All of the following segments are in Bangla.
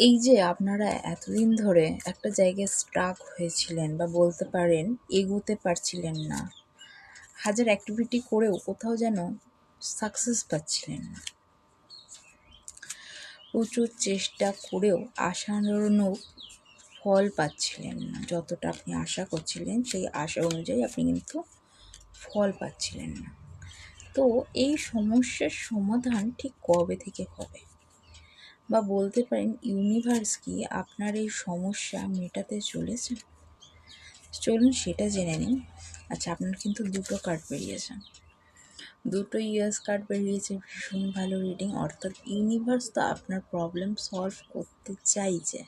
এই যে আপনারা এতদিন ধরে একটা জায়গায় স্ট্রাক হয়েছিলেন বা বলতে পারেন এগোতে পারছিলেন না, হাজার অ্যাক্টিভিটি করেও কোথাও যেন সাকসেস পাচ্ছিলেন না, প্রচুর চেষ্টা করেও আশানুরূপ ফল পাচ্ছিলেন না, যতটা আপনি আশা করছিলেন সেই আশা অনুযায়ী আপনি কিন্তু ফল পাচ্ছিলেন না। তো এই সমস্যার সমাধান ঠিক কবে থেকে হবে, বা বলতে পারেন ইউনিভার্স কি আপনার এই সমস্যা মেটাতে চলেছে? চলুন সেটা জেনে নিন। আচ্ছা, আপনার কিন্তু দুটো কার্ড বেরিয়েছে, দুটো ইয়েস কার্ড বেরিয়েছে, ভীষণ ভালো রিডিং। অর্থাৎ ইউনিভার্স তো আপনার প্রবলেম সলভ করতে চাইছে।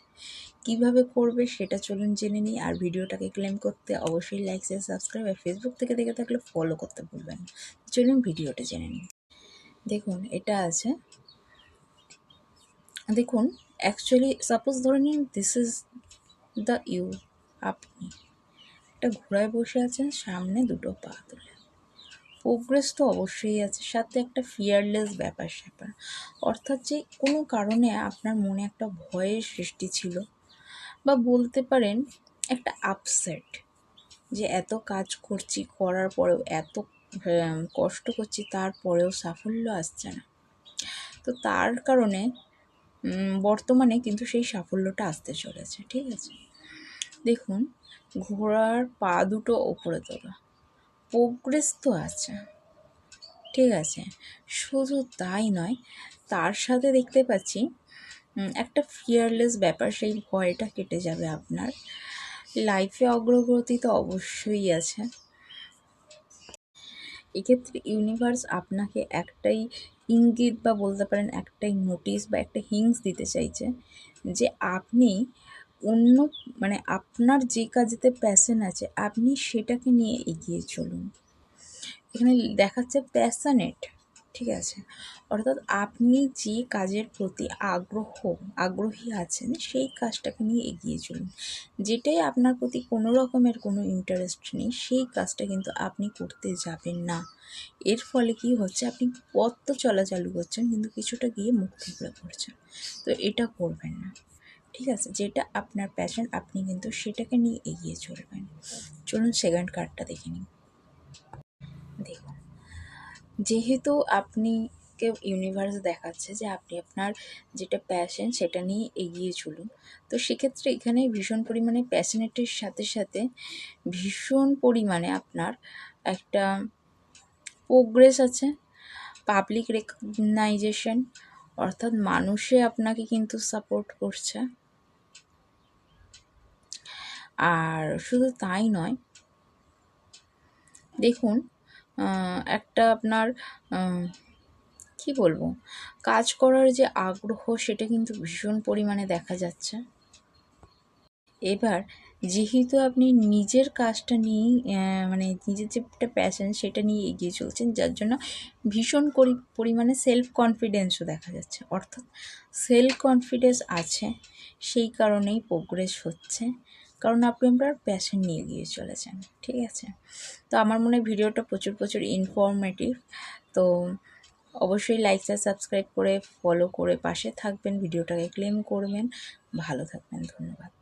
কিভাবে করবে সেটা চলুন জেনে নিই। আর ভিডিওটাকে ক্লেম করতে অবশ্যই লাইক শেয়ার সাবস্ক্রাইব, আর ফেসবুক থেকে দেখে থাকলে ফলো করতে ভুলবেন না। চলুন ভিডিওটা জেনে নিন। দেখুন এটা আছে, দেখুন অ্যাকচুয়ালি সাপোজ ধরে নিন দিস ইজ দ্য ইউ। আপনি একটা ঘোড়ায় বসে আছেন, সামনে দুটো পা তুলে। প্রোগ্রেস তো অবশ্যই আছে, সাথে একটা ফিয়ারলেস ব্যাপার স্যাপার। অর্থাৎ যে কোনো কারণে আপনার মনে একটা ভয়ের সৃষ্টি ছিল, বা বলতে পারেন একটা আপসেট, যে এত কাজ করছি, করার পরেও এত কষ্ট করছি, তারপরেও সাফল্য আসছে না। তো তার কারণে বর্তমানে কিন্তু সেই সাফল্যটা আসতে চলেছে। ঠিক আছে, দেখুন ঘোড়ার পা দুটো ওপরে তোলা, প্রোগ্রেস তো আছে, ঠিক আছে। শুধু তাই নয়, তার সাথে দেখতে পাচ্ছি একটা ফিয়ারলেস ব্যাপার, সেই ভয়টা কেটে যাবে আপনার লাইফে। অগ্রগতি তো অবশ্যই আছে। এক্ষেত্রে ইউনিভার্স আপনাকে একটাই ইঙ্গিত বা বলতে পারেন একটাই নোটিশ বা একটা হিংস দিতে চাইছে, যে আপনি অন্য আপনার যে কাজেতে প্যাশন আছে আপনি সেটাকে নিয়ে এগিয়ে চলুন। এখানে দেখাচ্ছে প্যাশনেট, ঠিক আছে। অর্থাৎ আপনি যে কাজের প্রতি আগ্রহী আছেন সেই কাজটাকে নিয়ে এগিয়ে চলুন। যেটাই আপনার প্রতি কোনো রকমের কোনো ইন্টারেস্ট নেই সেই কাজটা কিন্তু আপনি করতে যাবেন না। এর ফলে কি হচ্ছে, আপনি পথ তো চলা চালু করছেন কিন্তু কিছুটা গিয়ে মুখ থুবড়ে পড়ছেন। তো এটা করবেন না, ঠিক আছে। যেটা আপনার প্যাশন আপনি কিন্তু সেটাকে নিয়ে এগিয়ে চলবেন। চলুন সেকেন্ড কার্ডটা দেখে নিন। দেখুন, যেহেতু আপনিকে ইউনিভার্স দেখাচ্ছে যে আপনি আপনার যেটা প্যাশন সেটা নিয়ে এগিয়ে চলুন, তো সেক্ষেত্রে এখানে ভীষণ পরিমাণে প্যাশনেটের সাথে সাথে ভীষণ পরিমাণে আপনার একটা প্রোগ্রেস আছে, পাবলিক রেকগনাইজেশন, অর্থাৎ মানুষে আপনাকে কিন্তু সাপোর্ট করছে। আর শুধু তাই নয়, দেখুন একটা আপনার কি বলবো, কাজ করার যে আগ্রহ সেটা কিন্তু ভীষণ পরিমাণে দেখা যাচ্ছে। এবার যেহেতু আপনি নিজের কাজটা নিয়েই নিজের যে একটা প্যাশন সেটা নিয়ে এগিয়ে চলছেন, যার জন্য ভীষণ পরিমাণে সেলফ কনফিডেন্সও দেখা যাচ্ছে। অর্থাৎ সেলফ কনফিডেন্স আছে, সেই কারণেই প্রোগ্রেস হচ্ছে, কারণ আপনি আপনার প্যাশন নিয়ে এগিয়ে চলেছেন। ঠিক আছে, তো আমার মনে হয় ভিডিওটা প্রচুর ইনফরমেটিভ। তো অবশ্যই লাইক আর সাবস্ক্রাইব করে ফলো করে পাশে থাকবেন, ভিডিওটাকে ক্লেম করবেন। ভালো থাকবেন, ধন্যবাদ।